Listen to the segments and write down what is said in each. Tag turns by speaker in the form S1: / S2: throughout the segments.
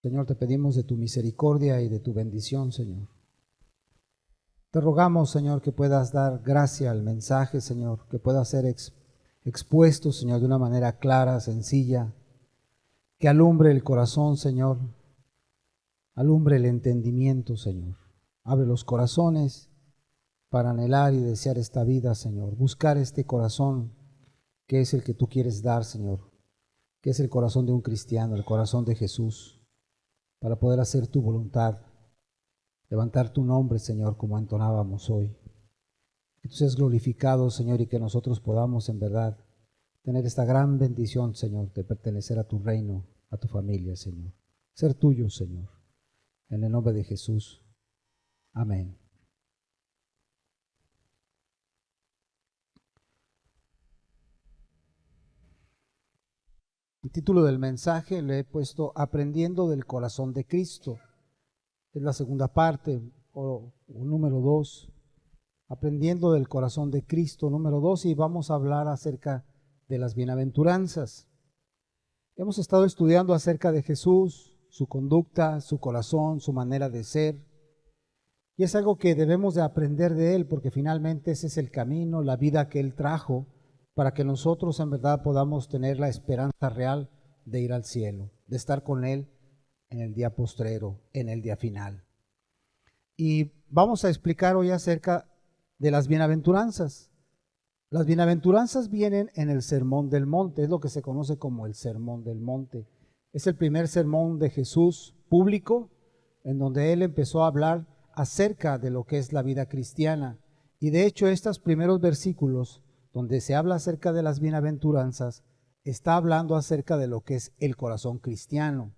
S1: Señor, te pedimos de tu misericordia y de tu bendición, Señor. Te rogamos, Señor, que puedas dar gracia al mensaje, Señor, que pueda ser expuesto, Señor, de una manera clara, sencilla, que alumbre el corazón, Señor, alumbre el entendimiento, Señor. Abre los corazones para anhelar y desear esta vida, Señor. Buscar este corazón que es el que tú quieres dar, Señor, que es el corazón de un cristiano, el corazón de Jesús, para poder hacer tu voluntad, levantar tu nombre, Señor, como entonábamos hoy. Que tú seas glorificado, Señor, y que nosotros podamos en verdad tener esta gran bendición, Señor, de pertenecer a tu reino, a tu familia, Señor. Ser tuyo, Señor. En el nombre de Jesús. Amén. El título del mensaje le he puesto Aprendiendo del corazón de Cristo. Es la segunda parte, o número 2. Aprendiendo del corazón de Cristo, número 2, y vamos a hablar acerca de las bienaventuranzas. Hemos estado estudiando acerca de Jesús, su conducta, su corazón, su manera de ser. Y es algo que debemos de aprender de Él, porque finalmente ese es el camino, la vida que Él trajo, para que nosotros en verdad podamos tener la esperanza real de ir al cielo, de estar con Él en el día postrero, en el día final. Y vamos a explicar hoy acerca de las bienaventuranzas. Las bienaventuranzas vienen en el Sermón del Monte, es lo que se conoce como el Sermón del Monte. Es el primer sermón de Jesús público, en donde Él empezó a hablar acerca de lo que es la vida cristiana. Y de hecho estos primeros versículos, donde se habla acerca de las bienaventuranzas, está hablando acerca de lo que es el corazón cristiano,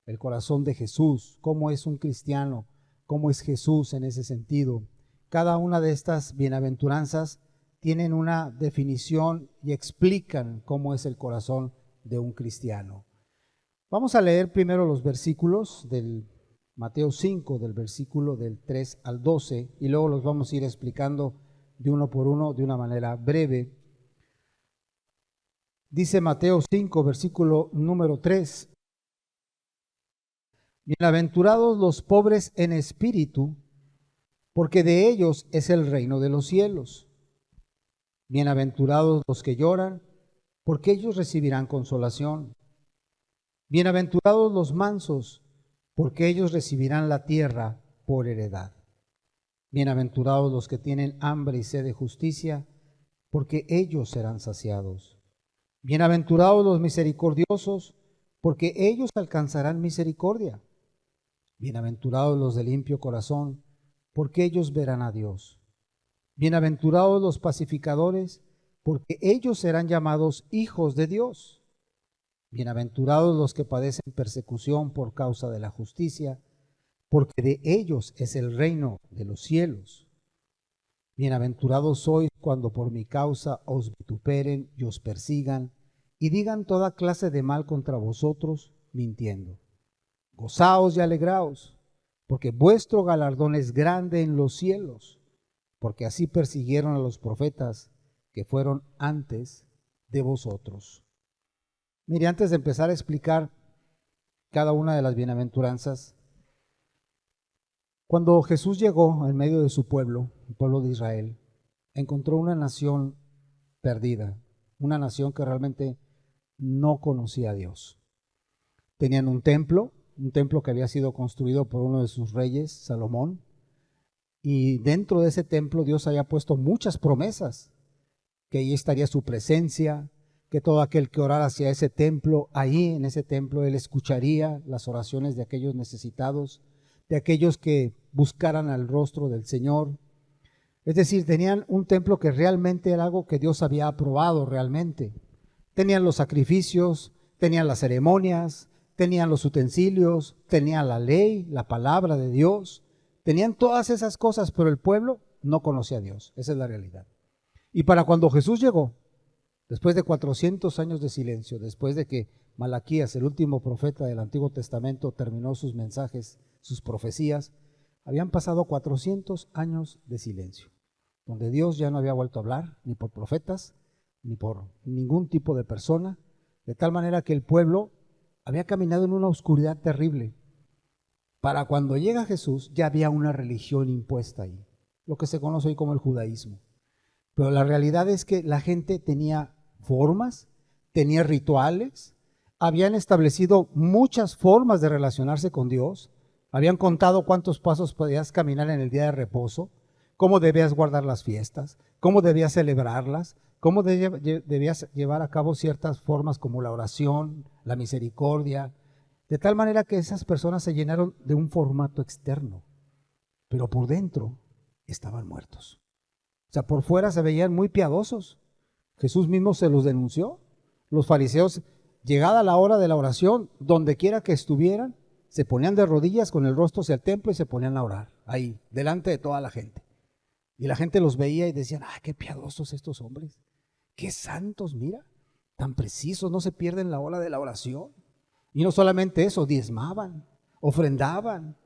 S1: el corazón de Jesús, cómo es un cristiano, cómo es Jesús en ese sentido. Cada una de estas bienaventuranzas tienen una definición y explican cómo es el corazón de un cristiano. Vamos a leer primero los versículos del Mateo 5, del versículo del 3 al 12, y luego los vamos a ir explicando de uno por uno de una manera breve. Dice Mateo 5, versículo número 3. Bienaventurados los pobres en espíritu, porque de ellos es el reino de los cielos. Bienaventurados los que lloran, porque ellos recibirán consolación. Bienaventurados los mansos, porque ellos recibirán la tierra por heredad. Bienaventurados los que tienen hambre y sed de justicia, porque ellos serán saciados. Bienaventurados los misericordiosos, porque ellos alcanzarán misericordia. Bienaventurados los de limpio corazón, porque ellos verán a Dios. Bienaventurados los pacificadores, porque ellos serán llamados hijos de Dios. Bienaventurados los que padecen persecución por causa de la justicia, porque de ellos es el reino de los cielos. Bienaventurados sois cuando por mi causa os vituperen y os persigan, y digan toda clase de mal contra vosotros, mintiendo. Gozaos y alegraos, porque vuestro galardón es grande en los cielos, porque así persiguieron a los profetas que fueron antes de vosotros. Mire, antes de empezar a explicar cada una de las bienaventuranzas, cuando Jesús llegó en medio de su pueblo, el pueblo de Israel, encontró una nación perdida, una nación que realmente no conocía a Dios. Tenían un templo que había sido construido por uno de sus reyes, Salomón, y dentro de ese templo Dios había puesto muchas promesas, que ahí estaría su presencia, que todo aquel que orara hacia ese templo, ahí en ese templo Él escucharía las oraciones de aquellos necesitados, de aquellos que buscaran al rostro del Señor. Es decir, tenían un templo que realmente era algo que Dios había aprobado realmente. Tenían los sacrificios, tenían las ceremonias, tenían los utensilios, tenían la ley, la palabra de Dios, tenían todas esas cosas, pero el pueblo no conocía a Dios. Esa es la realidad. Y para cuando Jesús llegó, después de 400 años de silencio, después de que Malaquías, el último profeta del Antiguo Testamento, terminó sus mensajes, sus profecías, habían pasado 400 años de silencio, donde Dios ya no había vuelto a hablar, ni por profetas, ni por ningún tipo de persona, de tal manera que el pueblo había caminado en una oscuridad terrible, Para cuando llega Jesús ya había una religión impuesta ahí, lo que se conoce hoy como el judaísmo. Pero la realidad es que la gente tenía formas, tenía rituales, habían establecido muchas formas de relacionarse con Dios, habían contado cuántos pasos podías caminar en el día de reposo, cómo debías guardar las fiestas, cómo debías celebrarlas, cómo debías llevar a cabo ciertas formas como la oración, la misericordia, de tal manera que esas personas se llenaron de un formato externo, pero por dentro estaban muertos. O sea, por fuera se veían muy piadosos. Jesús mismo se los denunció. Los fariseos, llegada la hora de la oración, donde quiera que estuvieran, se ponían de rodillas con el rostro hacia el templo y se ponían a orar, ahí, delante de toda la gente. Y la gente los veía y decían, ¡ay, qué piadosos estos hombres! ¡Qué santos, mira! Tan precisos, no se pierden la hora de la oración. Y no solamente eso, diezmaban, ofrendaban,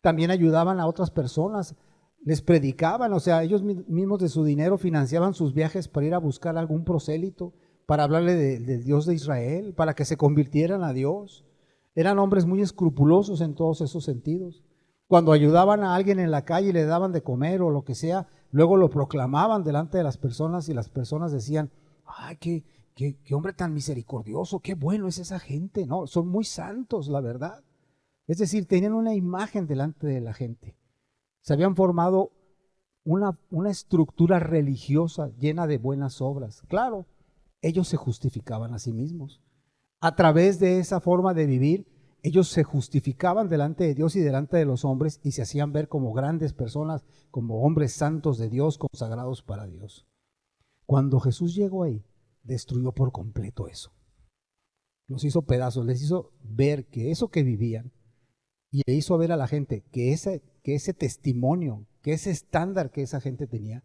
S1: también ayudaban a otras personas, les predicaban, o sea, ellos mismos de su dinero financiaban sus viajes para ir a buscar algún prosélito, para hablarle del Dios de Israel, para que se convirtieran a Dios. Eran hombres muy escrupulosos en todos esos sentidos. Cuando ayudaban a alguien en la calle y le daban de comer o lo que sea, luego lo proclamaban delante de las personas y las personas decían, ¡ay, qué hombre tan misericordioso! ¡Qué bueno es esa gente! No, son muy santos, la verdad. Es decir, tenían una imagen delante de la gente. Se habían formado una estructura religiosa llena de buenas obras. Claro, ellos se justificaban a sí mismos. A través de esa forma de vivir, ellos se justificaban delante de Dios y delante de los hombres y se hacían ver como grandes personas, como hombres santos de Dios, consagrados para Dios. Cuando Jesús llegó ahí, destruyó por completo eso. Los hizo pedazos, les hizo ver que eso que vivían y le hizo ver a la gente que ese testimonio, que ese estándar que esa gente tenía,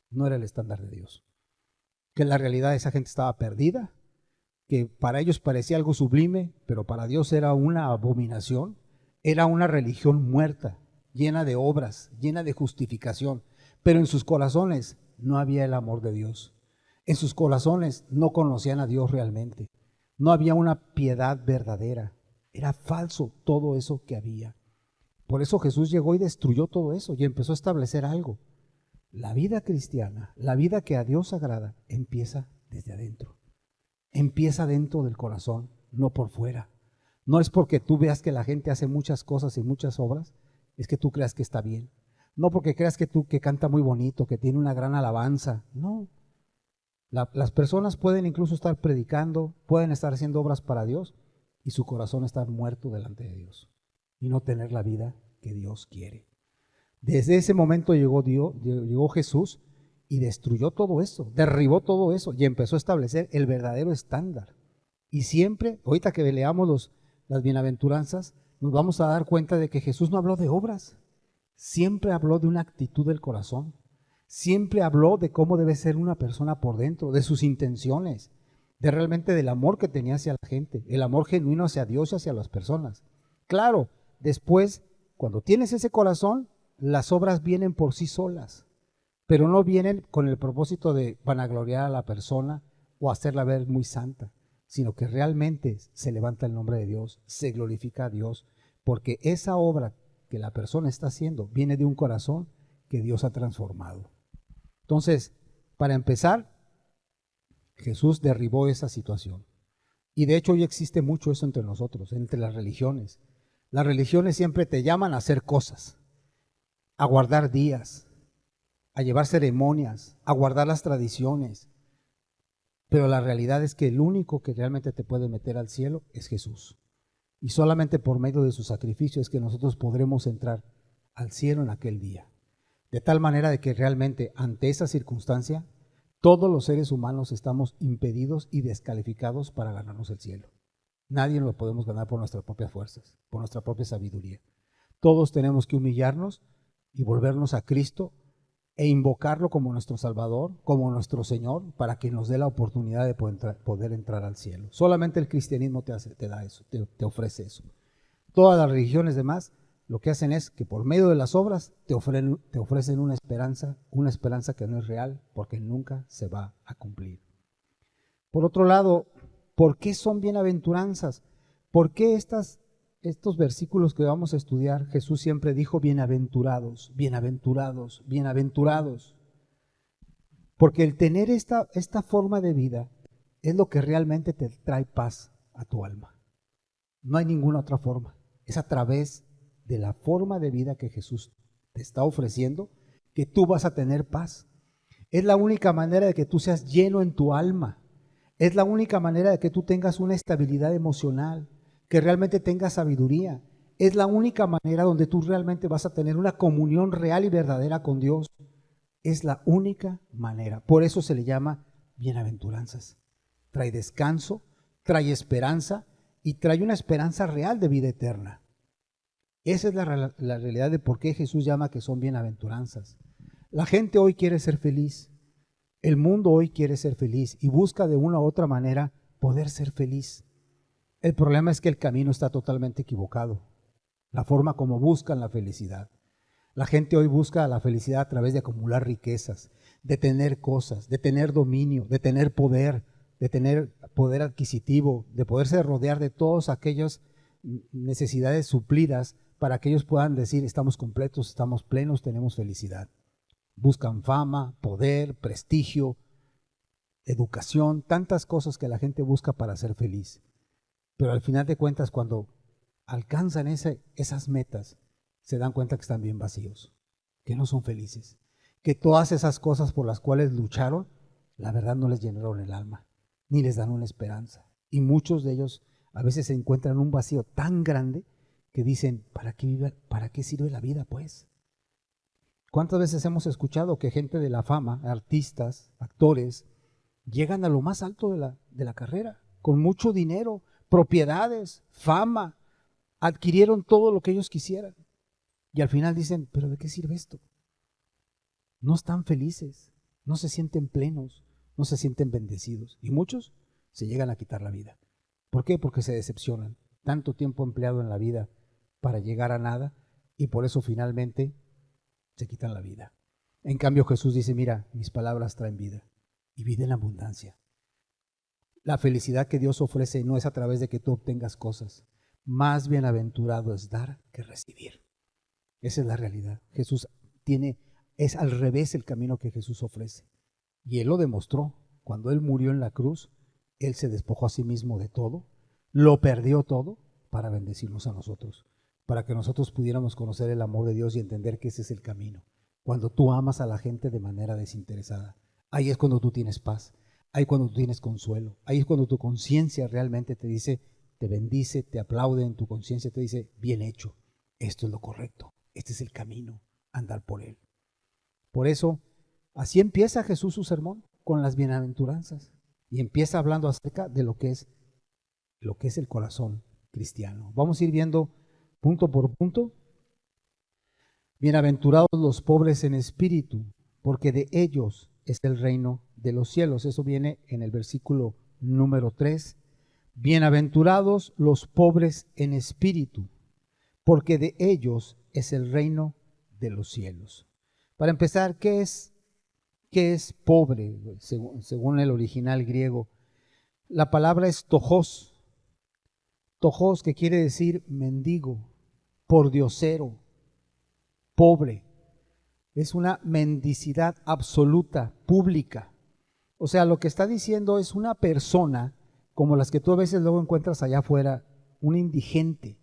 S1: no era el estándar de Dios. Que en la realidad esa gente estaba perdida, que para ellos parecía algo sublime, pero para Dios era una abominación, era una religión muerta, llena de obras, llena de justificación, pero en sus corazones no había el amor de Dios. En sus corazones no conocían a Dios realmente, no había una piedad verdadera, era falso todo eso que había. Por eso Jesús llegó y destruyó todo eso y empezó a establecer algo. La vida cristiana, la vida que a Dios agrada, empieza desde adentro. Empieza dentro del corazón, no por fuera. No es porque tú veas que la gente hace muchas cosas y muchas obras, es que tú creas que está bien. No porque creas que canta muy bonito, que tiene una gran alabanza. No. Las personas pueden incluso estar predicando, pueden estar haciendo obras para Dios y su corazón estar muerto delante de Dios y no tener la vida que Dios quiere. Desde ese momento llegó Jesús y destruyó todo eso, derribó todo eso y empezó a establecer el verdadero estándar. Y siempre, ahorita que leamos las bienaventuranzas, nos vamos a dar cuenta de que Jesús no habló de obras, siempre habló de una actitud del corazón, siempre habló de cómo debe ser una persona por dentro, de sus intenciones, de realmente del amor que tenía hacia la gente, el amor genuino hacia Dios y hacia las personas. Claro, después, cuando tienes ese corazón, las obras vienen por sí solas, pero no vienen con el propósito de vanagloriar a la persona o hacerla ver muy santa, sino que realmente se levanta el nombre de Dios, se glorifica a Dios, porque esa obra que la persona está haciendo viene de un corazón que Dios ha transformado. Entonces, para empezar, Jesús derribó esa situación. Y de hecho hoy existe mucho eso entre nosotros, entre las religiones. Las religiones siempre te llaman a hacer cosas, a guardar días, a llevar ceremonias, a guardar las tradiciones. Pero la realidad es que el único que realmente te puede meter al cielo es Jesús. Y solamente por medio de su sacrificio es que nosotros podremos entrar al cielo en aquel día. De tal manera de que realmente ante esa circunstancia, todos los seres humanos estamos impedidos y descalificados para ganarnos el cielo. Nadie lo podemos ganar por nuestras propias fuerzas, por nuestra propia sabiduría. Todos tenemos que humillarnos y volvernos a Cristo e invocarlo como nuestro Salvador, como nuestro Señor, para que nos dé la oportunidad de poder entrar al cielo. Solamente el cristianismo te da eso, te ofrece eso. Todas las religiones demás lo que hacen es que por medio de las obras te ofrecen una esperanza que no es real, porque nunca se va a cumplir. Por otro lado, ¿por qué son bienaventuranzas? ¿Por qué estas estos versículos que vamos a estudiar, Jesús siempre dijo bienaventurados, bienaventurados, bienaventurados. Porque el tener esta forma de vida es lo que realmente te trae paz a tu alma. No hay ninguna otra forma. Es a través de la forma de vida que Jesús te está ofreciendo que tú vas a tener paz. Es la única manera de que tú seas lleno en tu alma. Es la única manera de que tú tengas una estabilidad emocional, que realmente tengas sabiduría. Es la única manera donde tú realmente vas a tener una comunión real y verdadera con Dios. Es la única manera. Por eso se le llama bienaventuranzas. Trae descanso, trae esperanza y trae una esperanza real de vida eterna. Esa es la realidad de por qué Jesús llama que son bienaventuranzas. La gente hoy quiere ser feliz. El mundo hoy quiere ser feliz y busca de una u otra manera poder ser feliz. El problema es que el camino está totalmente equivocado. La forma como buscan la felicidad. La gente hoy busca la felicidad a través de acumular riquezas, de tener cosas, de tener dominio, de tener poder adquisitivo, de poderse rodear de todas aquellas necesidades suplidas para que ellos puedan decir estamos completos, estamos plenos, tenemos felicidad. Buscan fama, poder, prestigio, educación, tantas cosas que la gente busca para ser feliz. Pero al final de cuentas, cuando alcanzan esas metas, se dan cuenta que están bien vacíos, que no son felices, que todas esas cosas por las cuales lucharon, la verdad no les llenaron el alma, ni les dan una esperanza. Y muchos de ellos a veces se encuentran en un vacío tan grande que dicen, ¿para qué sirve la vida, pues? ¿Cuántas veces hemos escuchado que gente de la fama, artistas, actores, llegan a lo más alto de la carrera, con mucho dinero, propiedades, fama, adquirieron todo lo que ellos quisieran? Y al final dicen, ¿pero de qué sirve esto? No están felices, no se sienten plenos, no se sienten bendecidos. Y muchos se llegan a quitar la vida. ¿Por qué? Porque se decepcionan. Tanto tiempo empleado en la vida para llegar a nada y por eso finalmente se quitan la vida. En cambio Jesús dice, mira, mis palabras traen vida y vida en abundancia. La felicidad que Dios ofrece no es a través de que tú obtengas cosas. Más bienaventurado es dar que recibir. Esa es la realidad. Es al revés el camino que Jesús ofrece. Y Él lo demostró. Cuando Él murió en la cruz, Él se despojó a sí mismo de todo, lo perdió todo para bendecirnos a nosotros, para que nosotros pudiéramos conocer el amor de Dios y entender que ese es el camino. Cuando tú amas a la gente de manera desinteresada, ahí es cuando tú tienes paz, ahí es cuando tú tienes consuelo, ahí es cuando tu conciencia realmente te dice, te bendice, te aplaude en tu conciencia, te dice, bien hecho, esto es lo correcto. Este es el camino, andar por él. Por eso, así empieza Jesús su sermón, con las bienaventuranzas. Y empieza hablando acerca de lo que es el corazón cristiano. Vamos a ir viendo punto por punto. Bienaventurados los pobres en espíritu, porque de ellos es el reino de los cielos. Eso viene en el versículo número 3. Bienaventurados los pobres en espíritu, porque de ellos es el reino de los cielos. Para empezar, ¿qué es pobre? Según el original griego, la palabra es tojos. Tojos, que quiere decir mendigo, pordiosero, pobre. Es una mendicidad absoluta, pública. O sea, lo que está diciendo es una persona como las que tú a veces luego encuentras allá afuera, un indigente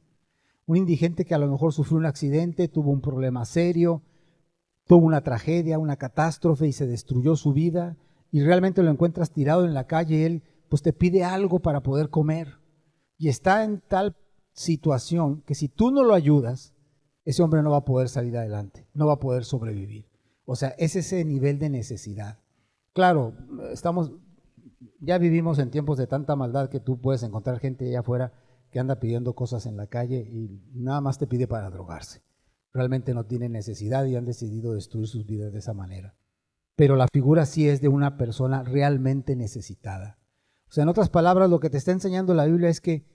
S1: que a lo mejor sufrió un accidente, tuvo un problema serio, tuvo una tragedia, una catástrofe y se destruyó su vida y realmente lo encuentras tirado en la calle y él pues te pide algo para poder comer y está en tal situación que si tú no lo ayudas, ese hombre no va a poder salir adelante, no va a poder sobrevivir. O sea, es ese nivel de necesidad. Claro, ya vivimos en tiempos de tanta maldad que tú puedes encontrar gente allá afuera que anda pidiendo cosas en la calle y nada más te pide para drogarse. Realmente no tiene necesidad y han decidido destruir sus vidas de esa manera. Pero la figura sí es de una persona realmente necesitada. O sea, en otras palabras, lo que te está enseñando la Biblia es que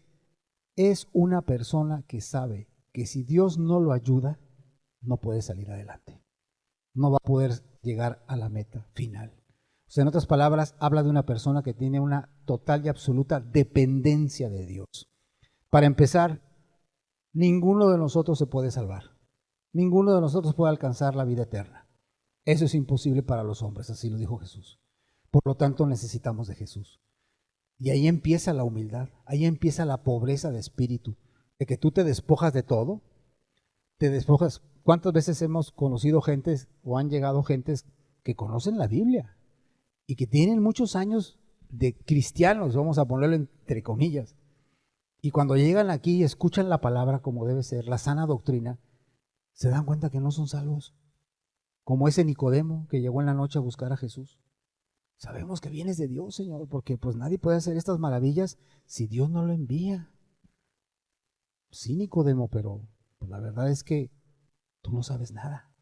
S1: es una persona que sabe que si Dios no lo ayuda, no puede salir adelante. No va a poder llegar a la meta final. O sea, en otras palabras, habla de una persona que tiene una total y absoluta dependencia de Dios. Para empezar, ninguno de nosotros se puede salvar. Ninguno de nosotros puede alcanzar la vida eterna. Eso es imposible para los hombres, así lo dijo Jesús. Por lo tanto, necesitamos de Jesús. Y ahí empieza la humildad, ahí empieza la pobreza de espíritu, de que tú te despojas de todo, te despojas. ¿Cuántas veces hemos conocido gentes o han llegado gentes que conocen la Biblia y que tienen muchos años de cristianos, vamos a ponerlo entre comillas, y cuando llegan aquí y escuchan la palabra como debe ser, la sana doctrina, se dan cuenta que no son salvos? Como ese Nicodemo que llegó en la noche a buscar a Jesús. Sabemos que vienes de Dios, Señor, porque pues nadie puede hacer estas maravillas si Dios no lo envía. Sí, Nicodemo, pero pues, la verdad es que tú no sabes nada.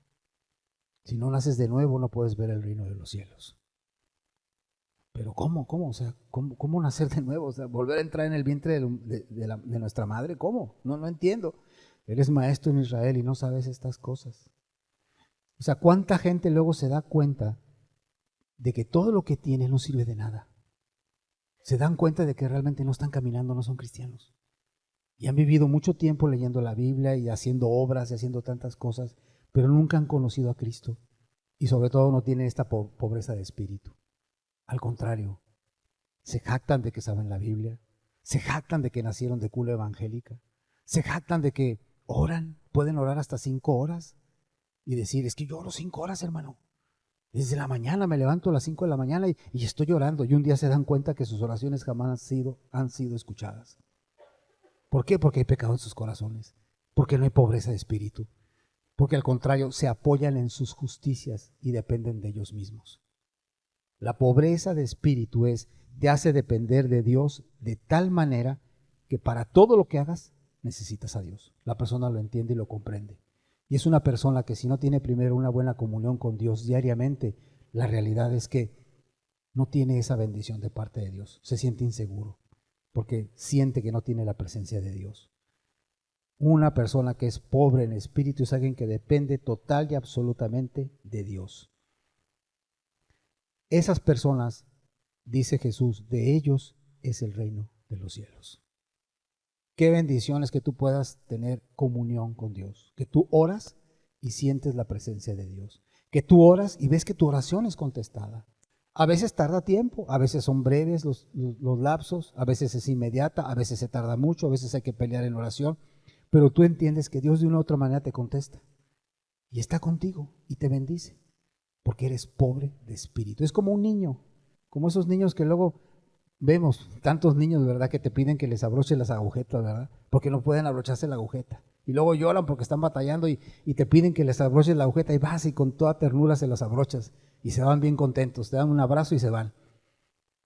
S1: Si no naces de nuevo, no puedes ver el reino de los cielos. Pero ¿cómo? O sea, ¿cómo nacer de nuevo? O sea, volver a entrar en el vientre de nuestra madre, ¿cómo? No entiendo. Eres maestro en Israel y no sabes estas cosas. O sea, ¿cuánta gente luego se da cuenta de que todo lo que tiene no sirve de nada? Se dan cuenta de que realmente no están caminando, no son cristianos. Y han vivido mucho tiempo leyendo la Biblia y haciendo obras y haciendo tantas cosas, pero nunca han conocido a Cristo. Y sobre todo no tienen esta pobreza de espíritu. Al contrario, se jactan de que saben la Biblia, se jactan de que nacieron de cuna evangélica, se jactan de que oran, pueden orar hasta 5 horas y decir, es que yo oro 5 horas, hermano. Desde la mañana me levanto a las 5 de la mañana y estoy orando, y un día se dan cuenta que sus oraciones jamás han sido escuchadas. ¿Por qué? Porque hay pecado en sus corazones, porque no hay pobreza de espíritu, porque al contrario se apoyan en sus justicias y dependen de ellos mismos. La pobreza de espíritu te hace depender de Dios de tal manera que para todo lo que hagas necesitas a Dios. La persona lo entiende y lo comprende. Y es una persona que si no tiene primero una buena comunión con Dios diariamente, la realidad es que no tiene esa bendición de parte de Dios. Se siente inseguro porque siente que no tiene la presencia de Dios. Una persona que es pobre en espíritu es alguien que depende total y absolutamente de Dios. Esas personas, dice Jesús, de ellos es el reino de los cielos. Qué bendición es que tú puedas tener comunión con Dios, que tú oras y sientes la presencia de Dios, que tú oras y ves que tu oración es contestada. A veces tarda tiempo, a veces son breves los lapsos, a veces es inmediata, a veces se tarda mucho, a veces hay que pelear en oración, pero tú entiendes que Dios de una u otra manera te contesta y está contigo y te bendice, porque eres pobre de espíritu. Es como un niño, como esos niños que luego vemos, tantos niños, ¿verdad?, que te piden que les abroches las agujetas, ¿verdad?, porque no pueden abrocharse la agujeta. Y luego lloran porque están batallando y te piden que les abroches la agujeta y vas y con toda ternura se las abrochas y se van bien contentos, te dan un abrazo y se van.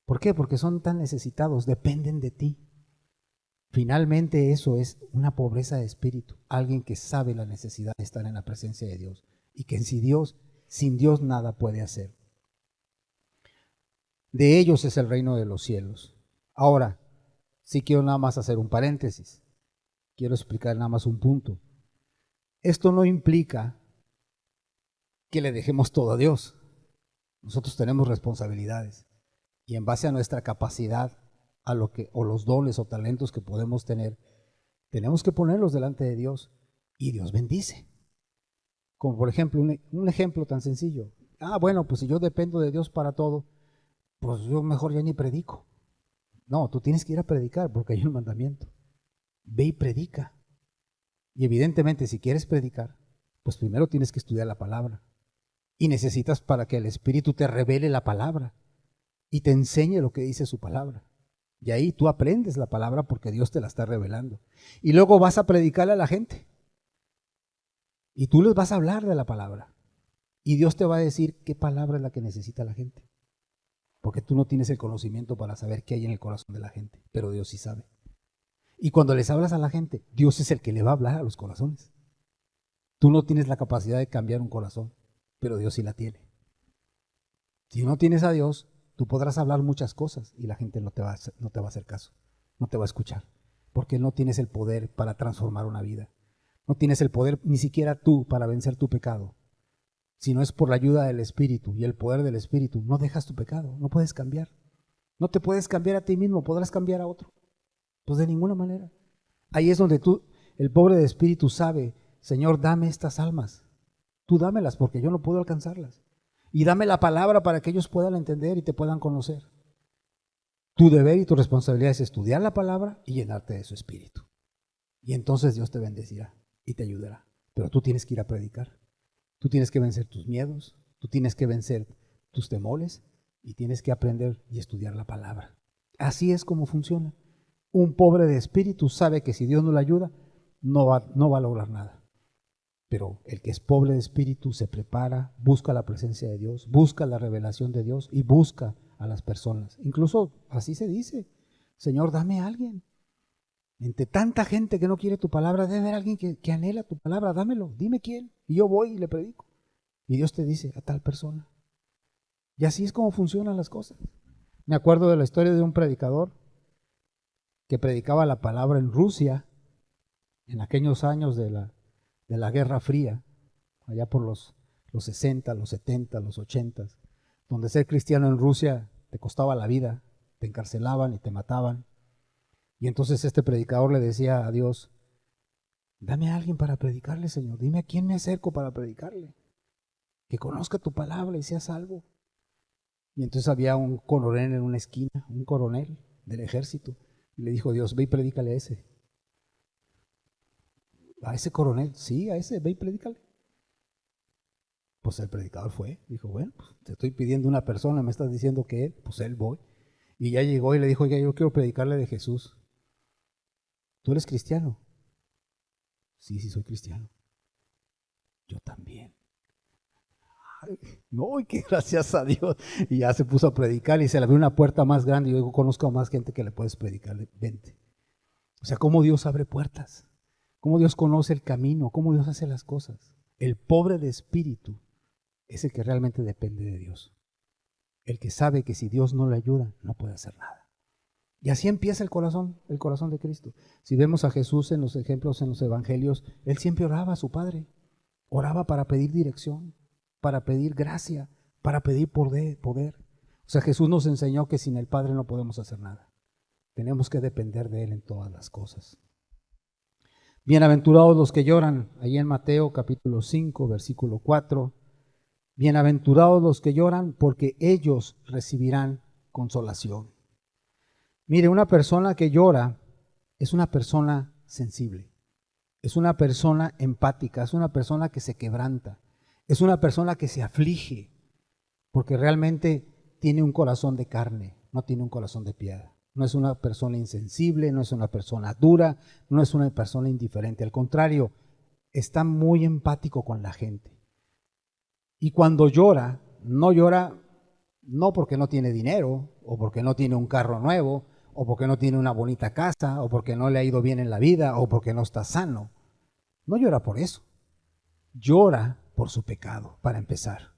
S1: ¿Por qué? Porque son tan necesitados, dependen de ti. Finalmente eso es una pobreza de espíritu, alguien que sabe la necesidad de estar en la presencia de Dios y que sin Dios nada puede hacer. De ellos es el reino de los cielos. Ahora, sí quiero nada más hacer un paréntesis. Quiero explicar nada más un punto. Esto no implica que le dejemos todo a Dios. Nosotros tenemos responsabilidades y en base a nuestra capacidad, o los dones o talentos que podemos tener, tenemos que ponerlos delante de Dios y Dios bendice. Como por ejemplo, un ejemplo tan sencillo. Bueno, pues si yo dependo de Dios para todo, pues yo mejor ya ni predico. No, tú tienes que ir a predicar porque hay un mandamiento. Ve y predica. Y evidentemente si quieres predicar, pues primero tienes que estudiar la palabra. Y necesitas para que el Espíritu te revele la palabra y te enseñe lo que dice su palabra. Y ahí tú aprendes la palabra porque Dios te la está revelando. Y luego vas a predicarle a la gente. Y tú les vas a hablar de la palabra. Y Dios te va a decir qué palabra es la que necesita la gente. Porque tú no tienes el conocimiento para saber qué hay en el corazón de la gente, pero Dios sí sabe. Y cuando les hablas a la gente, Dios es el que le va a hablar a los corazones. Tú no tienes la capacidad de cambiar un corazón, pero Dios sí la tiene. Si no tienes a Dios, tú podrás hablar muchas cosas y la gente no te va a hacer caso, no te va a escuchar, porque no tienes el poder para transformar una vida. No tienes el poder ni siquiera tú para vencer tu pecado. Si no es por la ayuda del Espíritu y el poder del Espíritu, no dejas tu pecado, no puedes cambiar. No te puedes cambiar a ti mismo, podrás cambiar a otro. Pues de ninguna manera. Ahí es donde tú el pobre de espíritu sabe, Señor, dame estas almas. Tú dámelas porque yo no puedo alcanzarlas. Y dame la palabra para que ellos puedan entender y te puedan conocer. Tu deber y tu responsabilidad es estudiar la palabra y llenarte de su espíritu. Y entonces Dios te bendecirá y te ayudará. Pero tú tienes que ir a predicar. Tú tienes que vencer tus miedos, tú tienes que vencer tus temores y tienes que aprender y estudiar la palabra. Así es como funciona. Un pobre de espíritu sabe que si Dios no le ayuda, no va a lograr nada. Pero el que es pobre de espíritu se prepara, busca la presencia de Dios, busca la revelación de Dios y busca a las personas. Incluso así se dice, Señor, dame a alguien. Entre tanta gente que no quiere tu palabra, debe haber alguien que anhela tu palabra, dámelo, dime quién. Y yo voy y le predico. Y Dios te dice a tal persona. Y así es como funcionan las cosas. Me acuerdo de la historia de un predicador que predicaba la palabra en Rusia en aquellos años de la Guerra Fría, allá por los 60, los 70, los 80, donde ser cristiano en Rusia te costaba la vida, te encarcelaban y te mataban. Y entonces este predicador le decía a Dios, dame a alguien para predicarle, Señor, dime a quién me acerco para predicarle, que conozca tu palabra y sea salvo. Y entonces había un coronel en una esquina, un coronel del ejército, y le dijo Dios, ve y predícale a ese. ¿A ese coronel? Sí, a ese, ve y predícale. Pues el predicador fue, dijo, bueno, pues te estoy pidiendo una persona, me estás diciendo que él, pues él voy. Y ya llegó y le dijo, oiga, yo quiero predicarle de Jesús. ¿Tú eres cristiano? Sí, sí soy cristiano. Yo también. Ay, no, y que gracias a Dios. Y ya se puso a predicar y se le abrió una puerta más grande. Y yo conozco a más gente que le puedes predicar. Vente. O sea, cómo Dios abre puertas, cómo Dios conoce el camino, cómo Dios hace las cosas. El pobre de espíritu es el que realmente depende de Dios. El que sabe que si Dios no le ayuda, no puede hacer nada. Y así empieza el corazón de Cristo. Si vemos a Jesús en los ejemplos, en los evangelios, Él siempre oraba a su Padre. Oraba para pedir dirección, para pedir gracia, para pedir poder. O sea, Jesús nos enseñó que sin el Padre no podemos hacer nada. Tenemos que depender de Él en todas las cosas. Bienaventurados los que lloran, ahí en Mateo capítulo 5, versículo 4. Bienaventurados los que lloran, porque ellos recibirán consolación. Mire, una persona que llora es una persona sensible, es una persona empática, es una persona que se quebranta, es una persona que se aflige, porque realmente tiene un corazón de carne, no tiene un corazón de piedra. No es una persona insensible, no es una persona dura, no es una persona indiferente. Al contrario, está muy empático con la gente. Y cuando llora no porque no tiene dinero, o porque no tiene un carro nuevo, o porque no tiene una bonita casa, o porque no le ha ido bien en la vida, o porque no está sano. No llora por eso. Llora por su pecado, para empezar.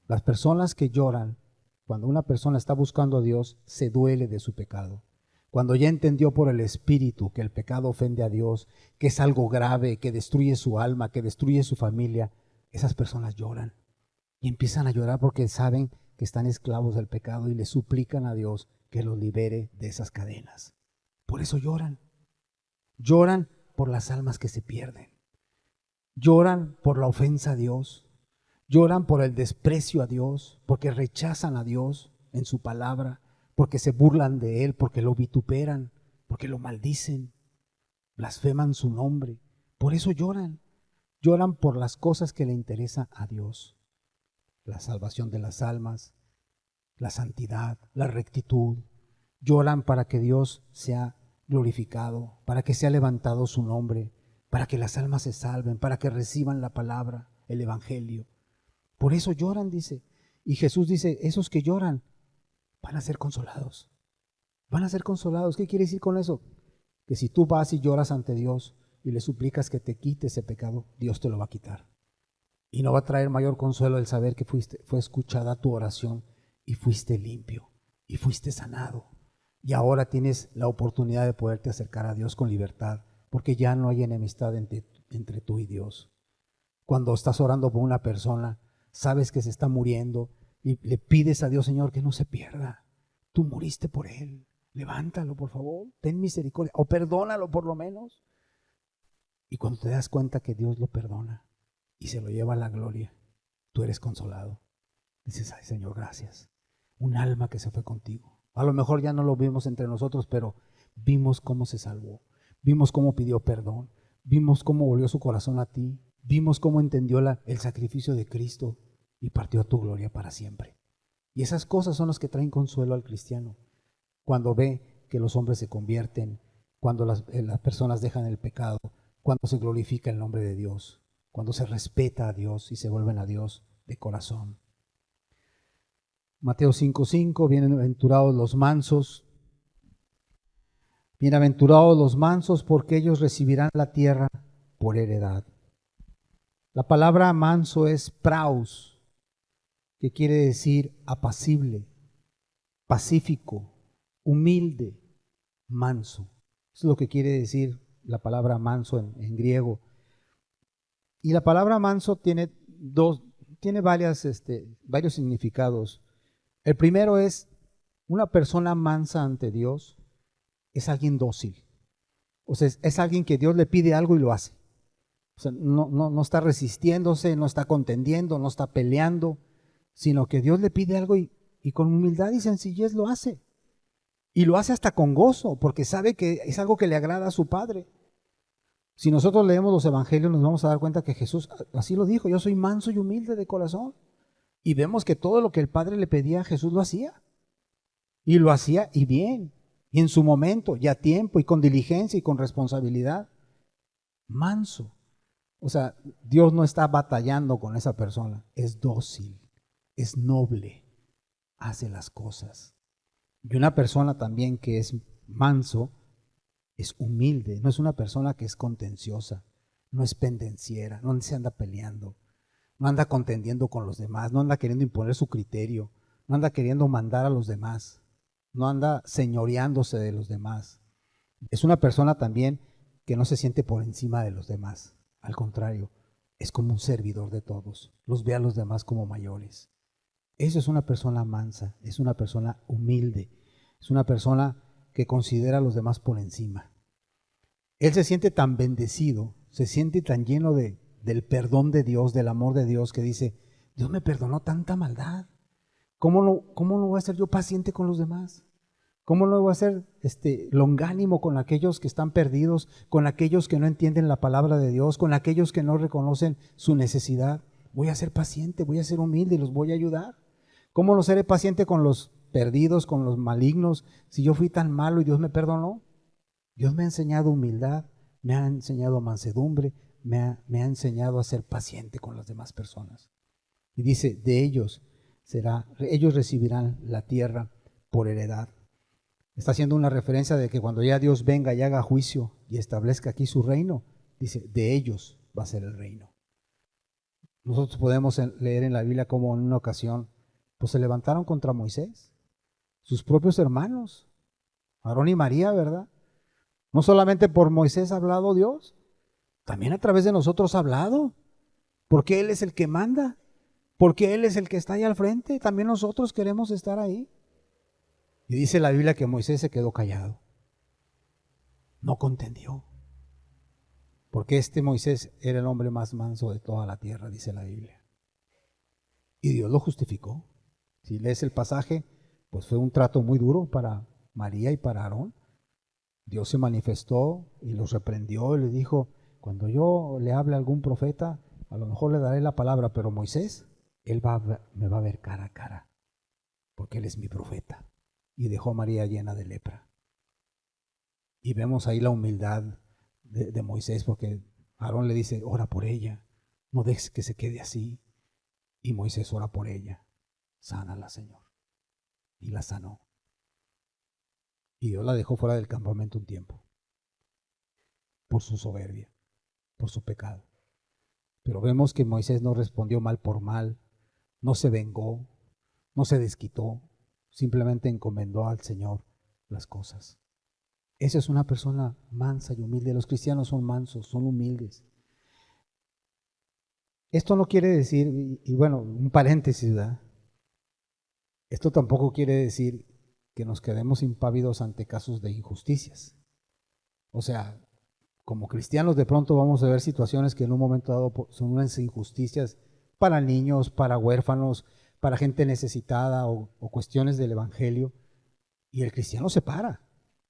S1: Las personas que lloran, cuando una persona está buscando a Dios, se duele de su pecado. Cuando ya entendió por el Espíritu que el pecado ofende a Dios, que es algo grave, que destruye su alma, que destruye su familia, esas personas lloran. Y empiezan a llorar porque saben que están esclavos del pecado y le suplican a Dios que los libere de esas cadenas. Por eso lloran. Lloran por las almas que se pierden. Lloran por la ofensa a Dios. Lloran por el desprecio a Dios, porque rechazan a Dios en su palabra, porque se burlan de Él, porque lo vituperan, porque lo maldicen, blasfeman su nombre. Por eso lloran. Lloran por las cosas que le interesan a Dios. La salvación de las almas, la santidad, la rectitud. Lloran para que Dios sea glorificado, para que sea levantado su nombre, para que las almas se salven, para que reciban la palabra, el evangelio. Por eso lloran, dice. Y Jesús dice, esos que lloran van a ser consolados. Van a ser consolados. ¿Qué quiere decir con eso? Que si tú vas y lloras ante Dios y le suplicas que te quite ese pecado, Dios te lo va a quitar. Y no va a traer mayor consuelo el saber que fue escuchada tu oración y fuiste limpio y fuiste sanado. Y ahora tienes la oportunidad de poderte acercar a Dios con libertad, porque ya no hay enemistad entre tú y Dios. Cuando estás orando por una persona, sabes que se está muriendo y le pides a Dios, Señor, que no se pierda. Tú moriste por él. Levántalo, por favor. Ten misericordia. O perdónalo por lo menos. Y cuando te das cuenta que Dios lo perdona y se lo lleva a la gloria, tú eres consolado. Dices, ay Señor, gracias. Un alma que se fue contigo. A lo mejor ya no lo vimos entre nosotros, pero vimos cómo se salvó. Vimos cómo pidió perdón. Vimos cómo volvió su corazón a ti. Vimos cómo entendió el sacrificio de Cristo y partió a tu gloria para siempre. Y esas cosas son las que traen consuelo al cristiano. Cuando ve que los hombres se convierten, cuando las personas dejan el pecado, cuando se glorifica el nombre de Dios, cuando se respeta a Dios y se vuelven a Dios de corazón. Mateo 5:5, bienaventurados los mansos. Bienaventurados los mansos, porque ellos recibirán la tierra por heredad. La palabra manso es praus, que quiere decir apacible, pacífico, humilde, manso. Eso es lo que quiere decir la palabra manso en griego. Y la palabra manso tiene varios significados. El primero es una persona mansa ante Dios, es alguien dócil. O sea, es alguien que Dios le pide algo y lo hace. O sea, no está resistiéndose, no está contendiendo, no está peleando, sino que Dios le pide algo y con humildad y sencillez lo hace. Y lo hace hasta con gozo, porque sabe que es algo que le agrada a su Padre. Si nosotros leemos los evangelios, nos vamos a dar cuenta que Jesús así lo dijo: yo soy manso y humilde de corazón. Y vemos que todo lo que el Padre le pedía, Jesús lo hacía. Y lo hacía y bien, y en su momento, y a tiempo, y con diligencia y con responsabilidad. Manso. O sea, Dios no está batallando con esa persona. Es dócil, es noble, hace las cosas. Y una persona también que es manso, es humilde, no es una persona que es contenciosa, no es pendenciera, no se anda peleando, no anda contendiendo con los demás, no anda queriendo imponer su criterio, no anda queriendo mandar a los demás, no anda señoreándose de los demás. Es una persona también que no se siente por encima de los demás, al contrario, es como un servidor de todos, los ve a los demás como mayores. Eso es una persona mansa, es una persona humilde, es una persona que considera a los demás por encima. Él se siente tan bendecido, se siente tan lleno del perdón de Dios, del amor de Dios, que dice: Dios me perdonó tanta maldad. ¿Cómo no voy a ser yo paciente con los demás? ¿Cómo no voy a ser longánimo con aquellos que están perdidos, con aquellos que no entienden la palabra de Dios, con aquellos que no reconocen su necesidad? Voy a ser paciente, voy a ser humilde y los voy a ayudar. ¿Cómo no seré paciente con los perdidos, con los malignos, si yo fui tan malo y Dios me perdonó? Dios me ha enseñado humildad, me ha enseñado mansedumbre, me ha enseñado a ser paciente con las demás personas. Y dice, de ellos recibirán la tierra por heredad. Está haciendo una referencia de que cuando ya Dios venga y haga juicio y establezca aquí su reino, dice, de ellos va a ser el reino. Nosotros podemos leer en la Biblia como en una ocasión, pues se levantaron contra Moisés, sus propios hermanos, Aarón y María, ¿verdad? No solamente por Moisés ha hablado Dios, también a través de nosotros ha hablado, porque Él es el que manda, porque Él es el que está ahí al frente, también nosotros queremos estar ahí. Y dice la Biblia que Moisés se quedó callado, no contendió, porque Moisés era el hombre más manso de toda la tierra, dice la Biblia. Y Dios lo justificó. Si lees el pasaje, pues fue un trato muy duro para María y para Aarón. Dios se manifestó y los reprendió y les dijo: cuando yo le hable a algún profeta, a lo mejor le daré la palabra, pero Moisés, me va a ver cara a cara, porque él es mi profeta. Y dejó a María llena de lepra. Y vemos ahí la humildad de Moisés, porque Aarón le dice: ora por ella, no dejes que se quede así. Y Moisés ora por ella: sánala, Señor. Y la sanó. Y Dios la dejó fuera del campamento un tiempo, por su soberbia, por su pecado. Pero vemos que Moisés no respondió mal por mal, no se vengó, no se desquitó, simplemente encomendó al Señor las cosas. Esa es una persona mansa y humilde. Los cristianos son mansos, son humildes. Esto no quiere decir, y bueno, un paréntesis, ¿verdad? Esto tampoco quiere decir que nos quedemos impávidos ante casos de injusticias. O sea, como cristianos de pronto vamos a ver situaciones que en un momento dado son unas injusticias para niños, para huérfanos, para gente necesitada o cuestiones del evangelio. Y el cristiano se para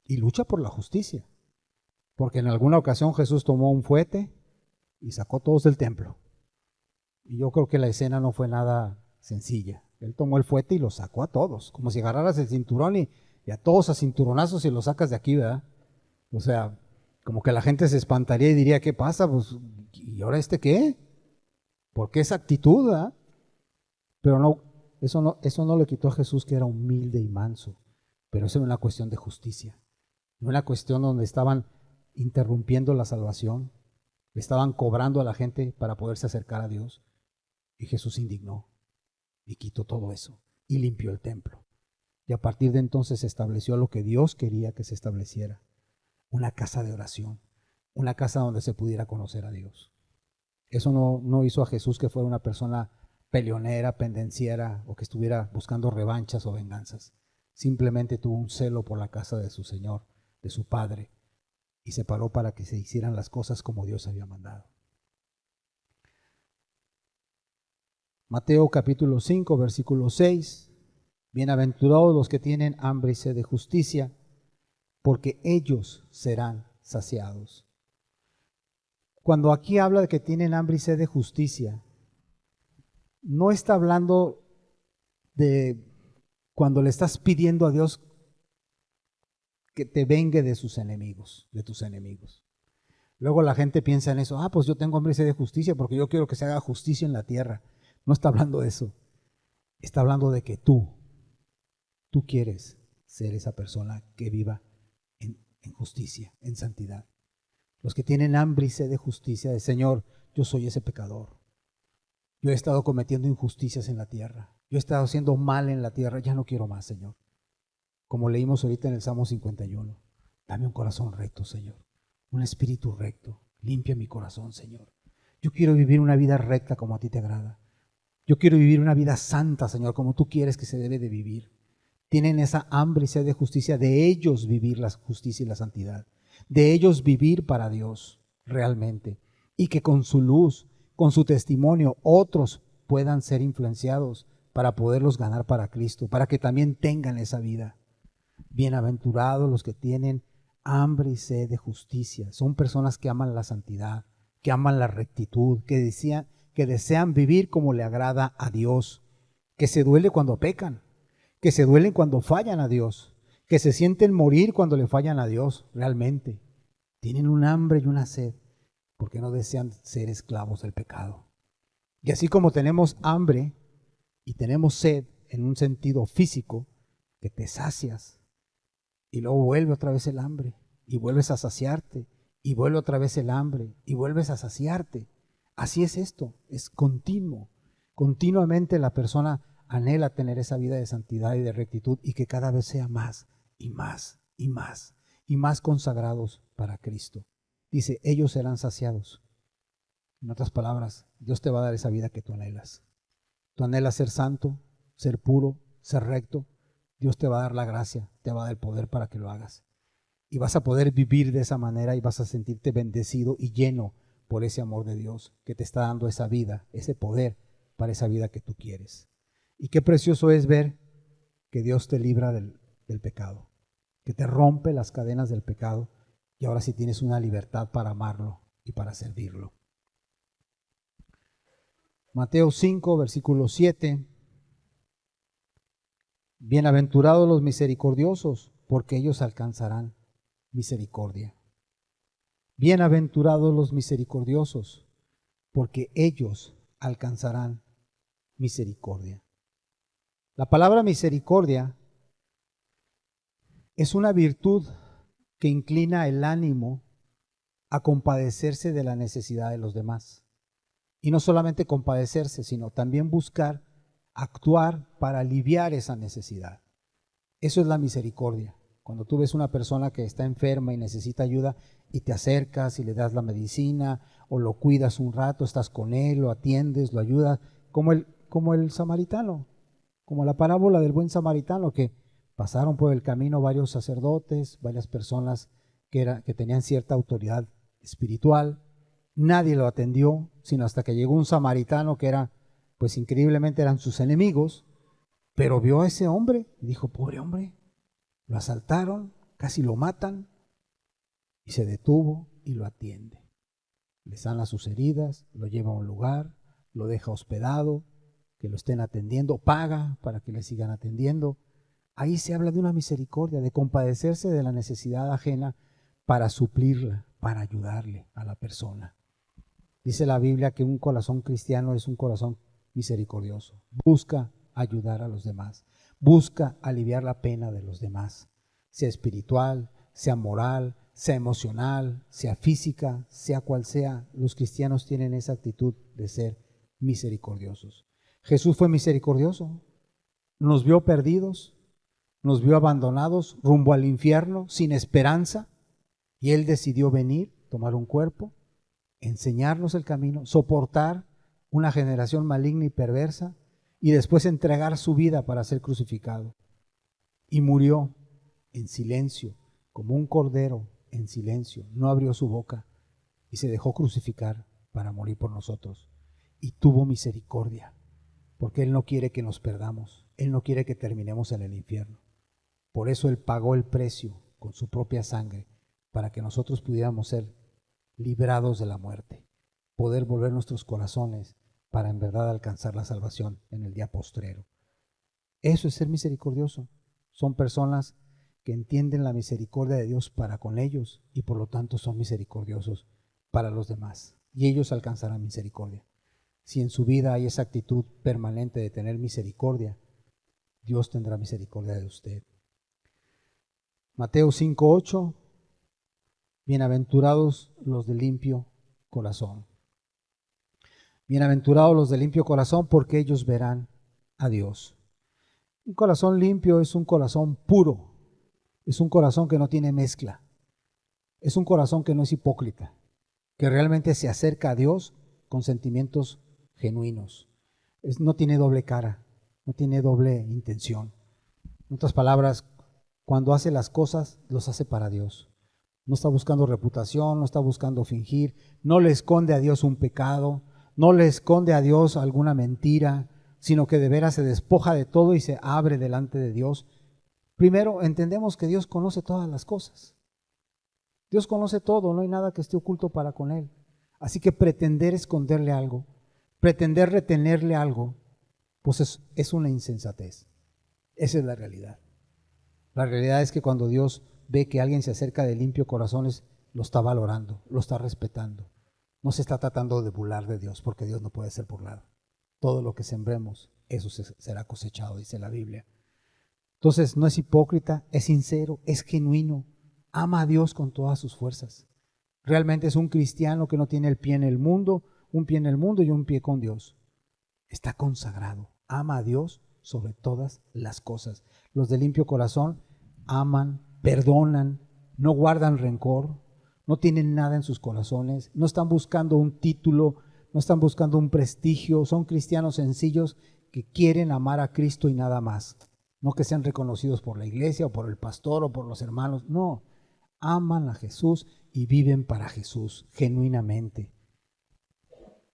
S1: y lucha por la justicia. Porque en alguna ocasión Jesús tomó un fuete y sacó a todos del templo. Y yo creo que la escena no fue nada sencilla. Él tomó el fuete y los sacó a todos, como si agarraras el cinturón y a todos a cinturonazos y los sacas de aquí, ¿verdad? O sea, como que la gente se espantaría y diría, ¿qué pasa? Pues, ¿y ahora qué? ¿Por qué esa actitud, verdad? Pero no, eso no le quitó a Jesús, que era humilde y manso. Pero eso era una cuestión de justicia. No era una cuestión donde estaban interrumpiendo la salvación, le estaban cobrando a la gente para poderse acercar a Dios. Y Jesús se indignó y quitó todo eso y limpió el templo. Y a partir de entonces se estableció lo que Dios quería que se estableciera: una casa de oración, una casa donde se pudiera conocer a Dios. Eso no hizo a Jesús que fuera una persona peleonera, pendenciera, o que estuviera buscando revanchas o venganzas. Simplemente tuvo un celo por la casa de su Señor, de su Padre, y se paró para que se hicieran las cosas como Dios había mandado. Mateo capítulo 5, versículo 6. Bienaventurados los que tienen hambre y sed de justicia, porque ellos serán saciados. Cuando aquí habla de que tienen hambre y sed de justicia, no está hablando de cuando le estás pidiendo a Dios que te vengue de sus enemigos, de tus enemigos. Luego la gente piensa en eso: pues yo tengo hambre y sed de justicia porque yo quiero que se haga justicia en la tierra. No está hablando de eso. Está hablando de que tú quieres ser esa persona que viva en justicia, en santidad. Los que tienen hambre y sed de justicia, de Señor, yo soy ese pecador. Yo he estado cometiendo injusticias en la tierra. Yo he estado haciendo mal en la tierra. Ya no quiero más, Señor. Como leímos ahorita en el Salmo 51. Dame un corazón recto, Señor. Un espíritu recto. Limpia mi corazón, Señor. Yo quiero vivir una vida recta como a ti te agrada. Yo quiero vivir una vida santa, Señor, como tú quieres que se debe de vivir. Tienen esa hambre y sed de justicia, de ellos vivir la justicia y la santidad, de ellos vivir para Dios realmente, y que con su luz, con su testimonio, otros puedan ser influenciados para poderlos ganar para Cristo, para que también tengan esa vida. Bienaventurados los que tienen hambre y sed de justicia. Son personas que aman la santidad, que aman la rectitud, que desean vivir como le agrada a Dios, que se duele cuando pecan, que se duelen cuando fallan a Dios, que se sienten morir cuando le fallan a Dios realmente. Tienen un hambre y una sed porque no desean ser esclavos del pecado. Y así como tenemos hambre y tenemos sed en un sentido físico, que te sacias y luego vuelve otra vez el hambre y vuelves a saciarte y vuelve otra vez el hambre y vuelves a saciarte. Así es esto, es continuo. Continuamente la persona anhela tener esa vida de santidad y de rectitud, y que cada vez sea más y más y más y más consagrados para Cristo. Dice, ellos serán saciados. En otras palabras, Dios te va a dar esa vida que tú anhelas. Tú anhelas ser santo, ser puro, ser recto. Dios te va a dar la gracia, te va a dar el poder para que lo hagas. Y vas a poder vivir de esa manera y vas a sentirte bendecido y lleno por ese amor de Dios que te está dando esa vida, ese poder para esa vida que tú quieres. Y qué precioso es ver que Dios te libra del pecado, que te rompe las cadenas del pecado, y ahora sí tienes una libertad para amarlo y para servirlo. Mateo 5, versículo 7. Bienaventurados los misericordiosos, porque ellos alcanzarán misericordia. Bienaventurados los misericordiosos, porque ellos alcanzarán misericordia. La palabra misericordia es una virtud que inclina el ánimo a compadecerse de la necesidad de los demás. Y no solamente compadecerse, sino también buscar actuar para aliviar esa necesidad. Eso es la misericordia. Cuando tú ves una persona que está enferma y necesita ayuda y te acercas y le das la medicina o lo cuidas un rato, estás con él, lo atiendes, lo ayudas, como el samaritano, como la parábola del buen samaritano, que pasaron por el camino varios sacerdotes, varias personas que tenían cierta autoridad espiritual. Nadie lo atendió, sino hasta que llegó un samaritano que era, pues increíblemente eran sus enemigos, pero vio a ese hombre y dijo, pobre hombre, lo asaltaron, casi lo matan, y se detuvo y lo atiende. Le sana sus heridas, lo lleva a un lugar, lo deja hospedado, que lo estén atendiendo, paga para que le sigan atendiendo. Ahí se habla de una misericordia, de compadecerse de la necesidad ajena para suplirla, para ayudarle a la persona. Dice la Biblia que un corazón cristiano es un corazón misericordioso. Busca ayudar a los demás, busca aliviar la pena de los demás, sea espiritual, sea moral, sea emocional, sea física, sea cual sea. Los cristianos tienen esa actitud de ser misericordiosos. Jesús fue misericordioso, nos vio perdidos, nos vio abandonados rumbo al infierno, sin esperanza, y Él decidió venir, tomar un cuerpo, enseñarnos el camino, soportar una generación maligna y perversa, y después entregar su vida para ser crucificado. Y murió en silencio, como un cordero en silencio, no abrió su boca y se dejó crucificar para morir por nosotros. Y tuvo misericordia, porque Él no quiere que nos perdamos, Él no quiere que terminemos en el infierno. Por eso Él pagó el precio con su propia sangre, para que nosotros pudiéramos ser librados de la muerte, poder volver nuestros corazones para en verdad alcanzar la salvación en el día postrero. Eso es ser misericordioso. Son personas que entienden la misericordia de Dios para con ellos y por lo tanto son misericordiosos para los demás. Y ellos alcanzarán misericordia. Si en su vida hay esa actitud permanente de tener misericordia, Dios tendrá misericordia de usted. Mateo 5:8, bienaventurados los de limpio corazón. Bienaventurados los de limpio corazón, porque ellos verán a Dios. Un corazón limpio es un corazón puro, es un corazón que no tiene mezcla, es un corazón que no es hipócrita, que realmente se acerca a Dios con sentimientos genuinos. No tiene doble cara, no tiene doble intención. En otras palabras, cuando hace las cosas, los hace para Dios. No está buscando reputación, no está buscando fingir, no le esconde a Dios un pecado, no le esconde a Dios alguna mentira, sino que de veras se despoja de todo y se abre delante de Dios. Primero, entendemos que Dios conoce todas las cosas. Dios conoce todo, no hay nada que esté oculto para con Él. Así que pretender esconderle algo, pretender retenerle algo, pues es una insensatez. Esa es la realidad. La realidad es que cuando Dios ve que alguien se acerca de limpio corazones, lo está valorando, lo está respetando. No se está tratando de burlar de Dios, porque Dios no puede ser burlado. Todo lo que sembremos, eso será cosechado, dice la Biblia. Entonces no es hipócrita, es sincero, es genuino, ama a Dios con todas sus fuerzas. Realmente es un cristiano que no tiene el pie en el mundo, un pie en el mundo y un pie con Dios. Está consagrado, ama a Dios sobre todas las cosas. Los de limpio corazón aman, perdonan, no guardan rencor, no tienen nada en sus corazones, no están buscando un título, no están buscando un prestigio, son cristianos sencillos que quieren amar a Cristo y nada más. No que sean reconocidos por la iglesia o por el pastor o por los hermanos, no, aman a Jesús y viven para Jesús genuinamente.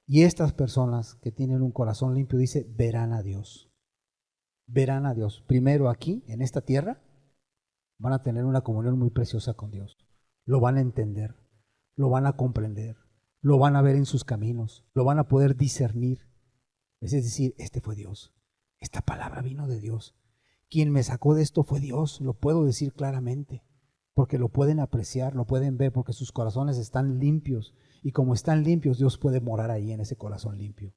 S1: Y estas personas que tienen un corazón limpio, dice, verán a Dios. Verán a Dios. Primero aquí, en esta tierra, van a tener una comunión muy preciosa con Dios. Lo van a entender, lo van a comprender, lo van a ver en sus caminos, lo van a poder discernir. Es decir, este fue Dios. Esta palabra vino de Dios. Quien me sacó de esto fue Dios, lo puedo decir claramente, porque lo pueden apreciar, lo pueden ver, porque sus corazones están limpios. Y como están limpios, Dios puede morar ahí en ese corazón limpio.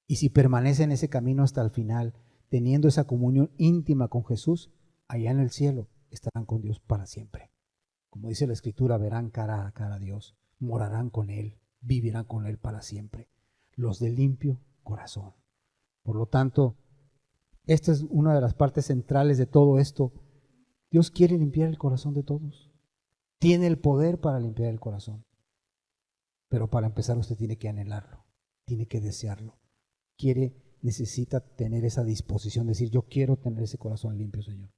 S1: Y si permanece en ese camino hasta el final, teniendo esa comunión íntima con Jesús, allá en el cielo estarán con Dios para siempre. Como dice la Escritura, verán cara a cara a Dios, morarán con Él, vivirán con Él para siempre. Los de limpio corazón. Por lo tanto, esta es una de las partes centrales de todo esto. Dios quiere limpiar el corazón de todos. Tiene el poder para limpiar el corazón. Pero para empezar usted tiene que anhelarlo, tiene que desearlo. Necesita tener esa disposición de decir, yo quiero tener ese corazón limpio, Señor.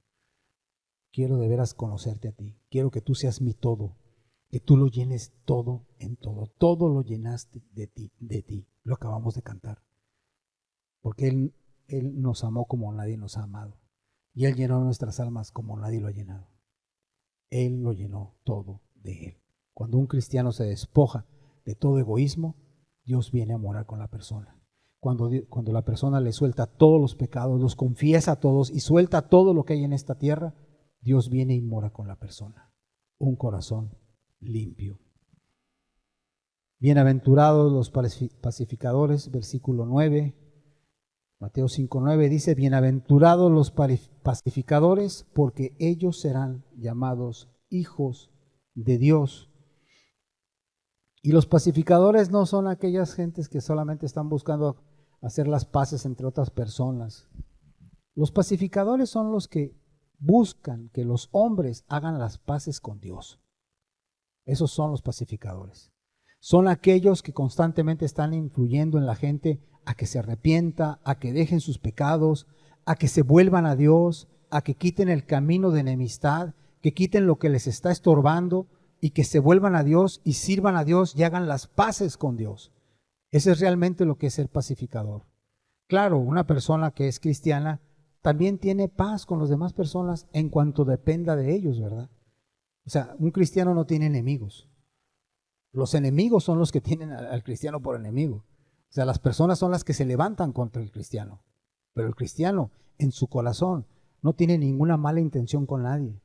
S1: Quiero de veras conocerte a ti. Quiero que tú seas mi todo. que tú lo llenes todo en todo lo llenaste de ti. Lo acabamos de cantar. Porque Él nos amó como nadie nos ha amado. Y Él llenó nuestras almas como nadie lo ha llenado. Él lo llenó todo de Él. Cuando un cristiano se despoja de todo egoísmo, Dios viene a morar con la persona. Cuando la persona le suelta todos los pecados, los confiesa a todos y suelta todo lo que hay en esta tierra, Dios viene y mora con la persona. Un corazón limpio. Bienaventurados los pacificadores, versículo 9. Mateo 5:9 dice, bienaventurados los pacificadores, porque ellos serán llamados hijos de Dios. Y los pacificadores no son aquellas gentes que solamente están buscando hacer las paces entre otras personas. Los pacificadores son los que buscan que los hombres hagan las paces con Dios. Esos son los pacificadores. Son aquellos que constantemente están influyendo en la gente a que se arrepienta, a que dejen sus pecados, a que se vuelvan a Dios, a que quiten el camino de enemistad, que quiten lo que les está estorbando y que se vuelvan a Dios y sirvan a Dios y hagan las paces con Dios. Ese es realmente lo que es el pacificador. Claro, una persona que es cristiana también tiene paz con las demás personas en cuanto dependa de ellos, ¿verdad? O sea, un cristiano no tiene enemigos. Los enemigos son los que tienen al cristiano por enemigo. O sea, las personas son las que se levantan contra el cristiano. Pero el cristiano, en su corazón, no tiene ninguna mala intención con nadie.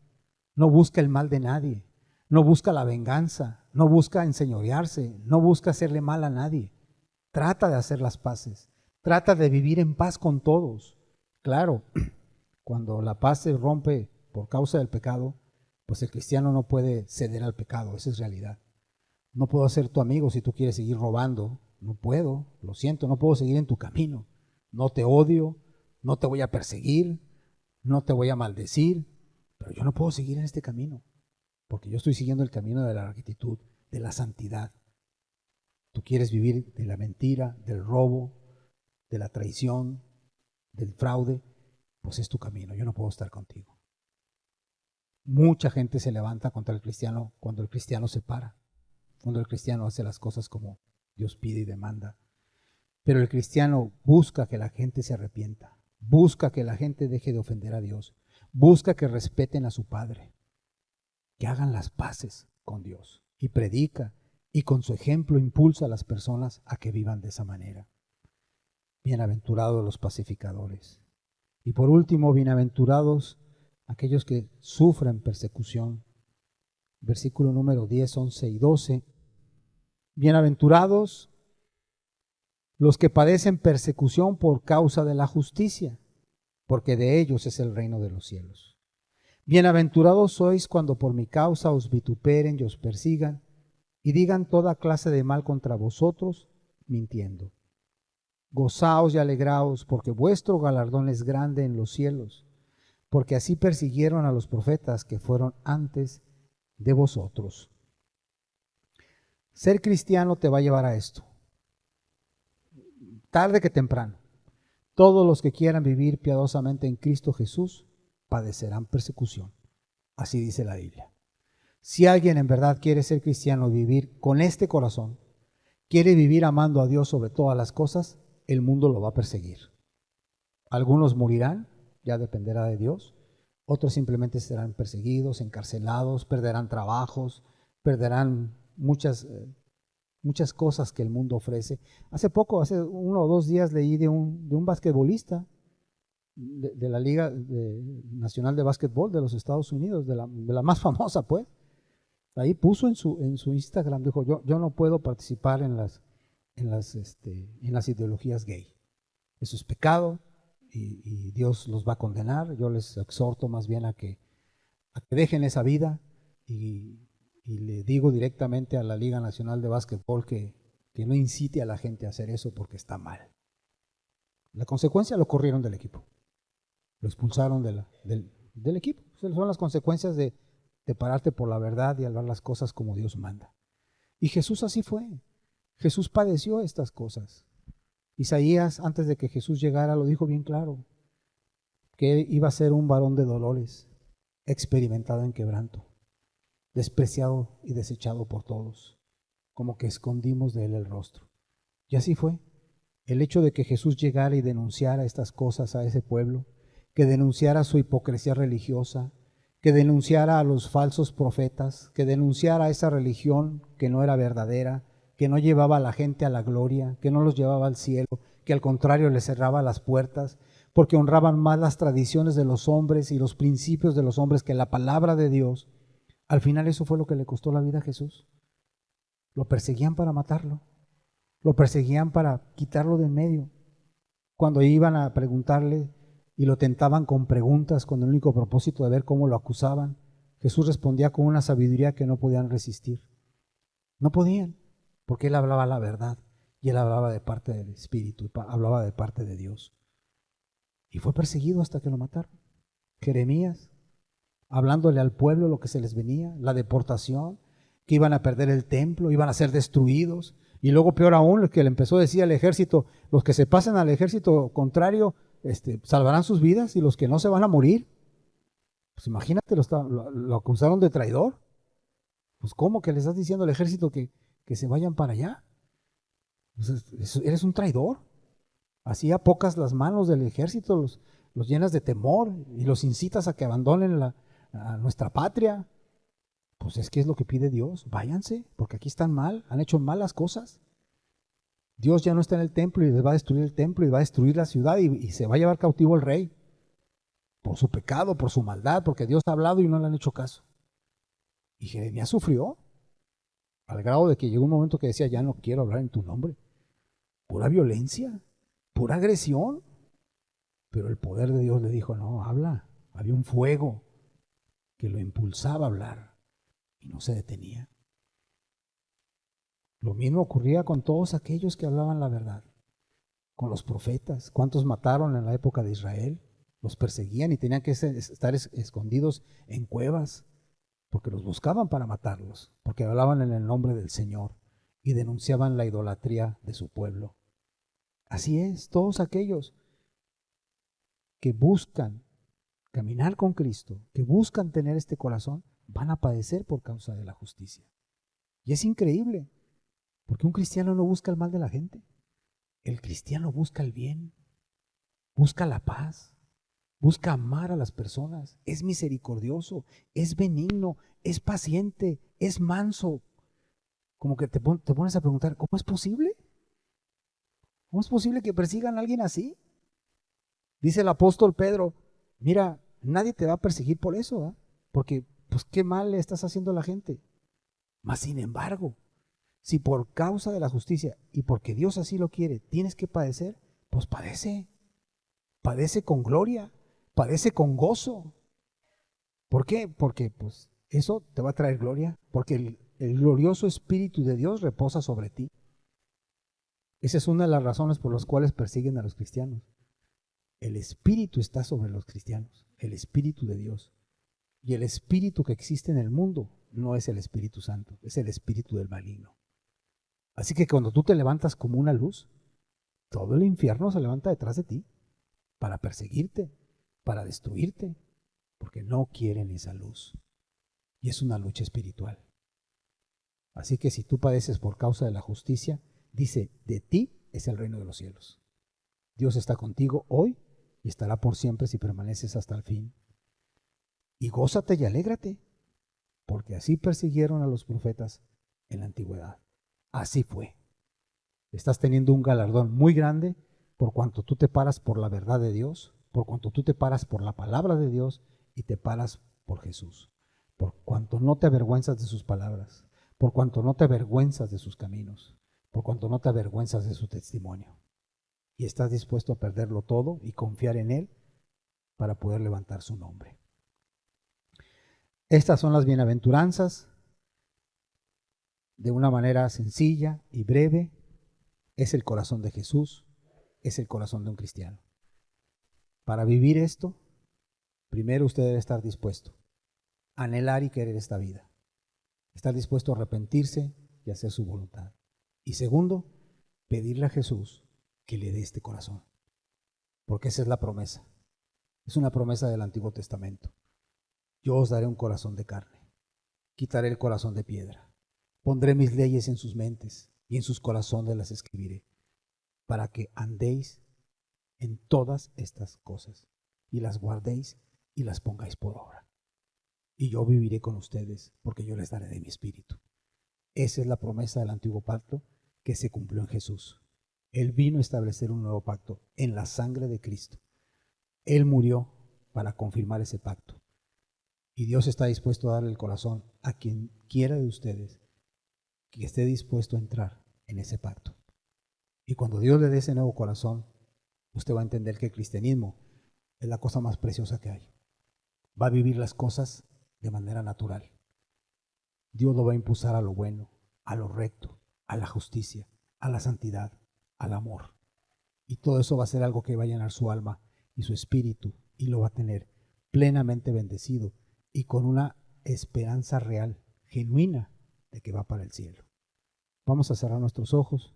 S1: No busca el mal de nadie. No busca la venganza. No busca enseñorearse. No busca hacerle mal a nadie. Trata de hacer las paces. Trata de vivir en paz con todos. Claro, cuando la paz se rompe por causa del pecado, pues el cristiano no puede ceder al pecado. Esa es realidad. No puedo ser tu amigo si tú quieres seguir robando. No puedo, lo siento, no puedo seguir en tu camino. No te odio, no te voy a perseguir, no te voy a maldecir, pero yo no puedo seguir en este camino, porque yo estoy siguiendo el camino de la rectitud, de la santidad. Tú quieres vivir de la mentira, del robo, de la traición, del fraude, pues es tu camino, yo no puedo estar contigo. Mucha gente se levanta contra el cristiano cuando el cristiano se para, cuando el cristiano hace las cosas como Dios pide y demanda. Pero el cristiano busca que la gente se arrepienta, busca que la gente deje de ofender a Dios, busca que respeten a su Padre, que hagan las paces con Dios y predica y con su ejemplo impulsa a las personas a que vivan de esa manera. Bienaventurados los pacificadores. Y por último, bienaventurados aquellos que sufren persecución. Versículo número 10, 11 y 12. Bienaventurados los que padecen persecución por causa de la justicia, porque de ellos es el reino de los cielos. Bienaventurados sois cuando por mi causa os vituperen y os persigan, y digan toda clase de mal contra vosotros, mintiendo. Gozaos y alegraos, porque vuestro galardón es grande en los cielos, porque así persiguieron a los profetas que fueron antes de vosotros. Ser cristiano te va a llevar a esto. Tarde que temprano, todos los que quieran vivir piadosamente en Cristo Jesús padecerán persecución. Así dice la Biblia. Si alguien en verdad quiere ser cristiano, vivir con este corazón, quiere vivir amando a Dios sobre todas las cosas, el mundo lo va a perseguir. Algunos morirán, ya dependerá de Dios. Otros simplemente serán perseguidos, encarcelados, perderán trabajos, perderán muchas cosas que el mundo ofrece. Hace 1 o 2 días leí de un basquetbolista de la Liga Nacional de Básquetbol de los Estados Unidos, de la más famosa, pues. Ahí puso en su Instagram, dijo, yo no puedo participar en las ideologías gay. Eso es pecado y Dios los va a condenar. Yo les exhorto más bien a que dejen esa vida y le digo directamente a la Liga Nacional de Básquetbol que no incite a la gente a hacer eso porque está mal. La consecuencia lo corrieron del equipo, lo expulsaron del equipo. Son las consecuencias de pararte por la verdad y hablar las cosas como Dios manda. Y Jesús así fue. Jesús padeció estas cosas. Isaías, antes de que Jesús llegara, lo dijo bien claro, que iba a ser un varón de dolores, experimentado en quebranto. despreciado y desechado por todos, como que escondimos de él el rostro. Y así fue. El hecho de que Jesús llegara y denunciara estas cosas a ese pueblo, que denunciara su hipocresía religiosa, que denunciara a los falsos profetas, que denunciara esa religión que no era verdadera, que no llevaba a la gente a la gloria, que no los llevaba al cielo, que al contrario les cerraba las puertas, porque honraban más las tradiciones de los hombres y los principios de los hombres que la palabra de Dios. Al final eso fue lo que le costó la vida a Jesús. Lo perseguían para matarlo, lo perseguían para quitarlo de en medio. Cuando iban a preguntarle y lo tentaban con preguntas con el único propósito de ver cómo lo acusaban, Jesús respondía con una sabiduría que no podían resistir. No podían, porque él hablaba la verdad y él hablaba de parte del Espíritu, hablaba de parte de Dios. Y fue perseguido hasta que lo mataron. Jeremías, hablándole al pueblo lo que se les venía, la deportación, que iban a perder el templo, iban a ser destruidos. Y luego, peor aún, lo que le empezó a decir al ejército: los que se pasen al ejército contrario salvarán sus vidas, y los que no se van a morir. Pues imagínate, lo acusaron de traidor. Pues ¿cómo que le estás diciendo al ejército que se vayan para allá? Pues eres un traidor. Así apocas las manos del ejército, los llenas de temor y los incitas a que abandonen a nuestra patria. Pues es que es lo que pide Dios: váyanse, porque aquí están mal, han hecho malas cosas. Dios ya no está en el templo y les va a destruir el templo y va a destruir la ciudad y se va a llevar cautivo el rey por su pecado, por su maldad, porque Dios ha hablado y no le han hecho caso. Y Jeremías sufrió al grado de que llegó un momento que decía: ya no quiero hablar en tu nombre. Pura violencia, pura agresión. Pero el poder de Dios le dijo: no, habla. Había un fuego que lo impulsaba a hablar y no se detenía. Lo mismo ocurría con todos aquellos que hablaban la verdad, con los profetas. ¿Cuántos mataron en la época de Israel? Los perseguían y tenían que estar escondidos en cuevas, porque los buscaban para matarlos, porque hablaban en el nombre del Señor y denunciaban la idolatría de su pueblo. Así es, todos aquellos que buscan caminar con Cristo, que buscan tener este corazón, van a padecer por causa de la justicia. Y es increíble, porque un cristiano no busca el mal de la gente. El cristiano busca el bien, busca la paz, busca amar a las personas, es misericordioso, es benigno, es paciente, es manso. Como que te pones a preguntar: ¿cómo es posible? ¿Cómo es posible que persigan a alguien así? Dice el apóstol Pedro: mira, nadie te va a perseguir por eso, ¿eh? Porque pues qué mal le estás haciendo a la gente. Mas sin embargo, si por causa de la justicia y porque Dios así lo quiere, tienes que padecer, pues padece. Padece con gloria, padece con gozo. ¿Por qué? Porque pues eso te va a traer gloria, porque el glorioso Espíritu de Dios reposa sobre ti. Esa es una de las razones por las cuales persiguen a los cristianos. El Espíritu está sobre los cristianos, el Espíritu de Dios. Y el espíritu que existe en el mundo no es el Espíritu Santo, es el espíritu del maligno. Así que cuando tú te levantas como una luz, todo el infierno se levanta detrás de ti para perseguirte, para destruirte, porque no quieren esa luz. Y es una lucha espiritual. Así que si tú padeces por causa de la justicia, dice: de ti es el reino de los cielos. Dios está contigo hoy y estará por siempre si permaneces hasta el fin. Y gózate y alégrate, porque así persiguieron a los profetas en la antigüedad. Así fue. Estás teniendo un galardón muy grande por cuanto tú te paras por la verdad de Dios, por cuanto tú te paras por la palabra de Dios y te paras por Jesús, por cuanto no te avergüenzas de sus palabras, por cuanto no te avergüenzas de sus caminos, por cuanto no te avergüenzas de su testimonio. Y estás dispuesto a perderlo todo y confiar en Él para poder levantar su nombre. Estas son las bienaventuranzas. De una manera sencilla y breve, es el corazón de Jesús, es el corazón de un cristiano. Para vivir esto, primero usted debe estar dispuesto a anhelar y querer esta vida, estar dispuesto a arrepentirse y hacer su voluntad. Y segundo, pedirle a Jesús que le dé este corazón, porque esa es la promesa. Es una promesa del Antiguo Testamento. Yo os daré un corazón de carne. quitaré el corazón de piedra. Pondré mis leyes en sus mentes y en sus corazones las escribiré, para que andéis en todas estas cosas y las guardéis y las pongáis por obra. Y yo viviré con ustedes, porque yo les daré de mi espíritu. Esa es la promesa del antiguo pacto que se cumplió en Jesús. Él vino a establecer un nuevo pacto en la sangre de Cristo. Él murió para confirmar ese pacto. Y Dios está dispuesto a darle el corazón a quien quiera de ustedes que esté dispuesto a entrar en ese pacto. Y cuando Dios le dé ese nuevo corazón, usted va a entender que el cristianismo es la cosa más preciosa que hay. Va a vivir las cosas de manera natural. Dios lo va a impulsar a lo bueno, a lo recto, a la justicia, a la santidad, al amor. Y todo eso va a ser algo que va a llenar su alma y su espíritu y lo va a tener plenamente bendecido y con una esperanza real, genuina, de que va para el cielo. Vamos a cerrar nuestros ojos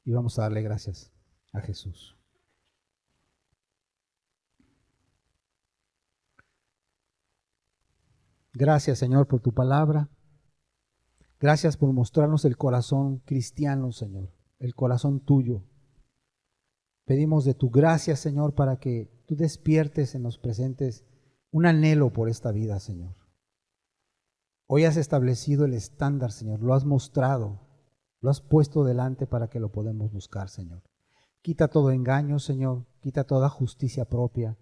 S1: y vamos a darle gracias a Jesús. Gracias, Señor, por tu palabra. Gracias por mostrarnos el corazón cristiano, Señor, el corazón tuyo. Pedimos de tu gracia, Señor, para que tú despiertes en los presentes un anhelo por esta vida, Señor. Hoy has establecido el estándar, Señor, lo has mostrado, lo has puesto delante para que lo podamos buscar, Señor. Quita todo engaño, Señor, quita toda justicia propia,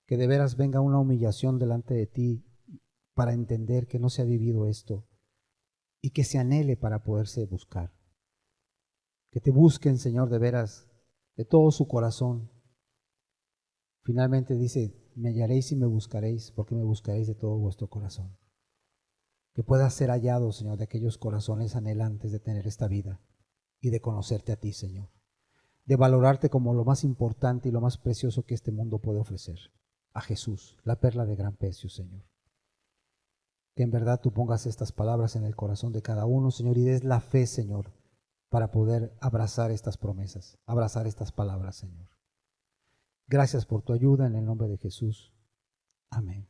S1: que de veras venga una humillación delante de ti para entender que no se ha vivido esto y que se anhele para poderse buscar. Que te busquen, Señor, de veras, de todo su corazón. Finalmente dice, me hallaréis y me buscaréis, porque me buscaréis de todo vuestro corazón. Que pueda ser hallado, Señor, de aquellos corazones anhelantes de tener esta vida y de conocerte a ti, Señor. De valorarte como lo más importante y lo más precioso que este mundo puede ofrecer. A Jesús, la perla de gran precio, Señor. Que en verdad tú pongas estas palabras en el corazón de cada uno, Señor, y des la fe, Señor, para poder abrazar estas promesas, abrazar estas palabras, Señor. Gracias por tu ayuda en el nombre de Jesús. Amén.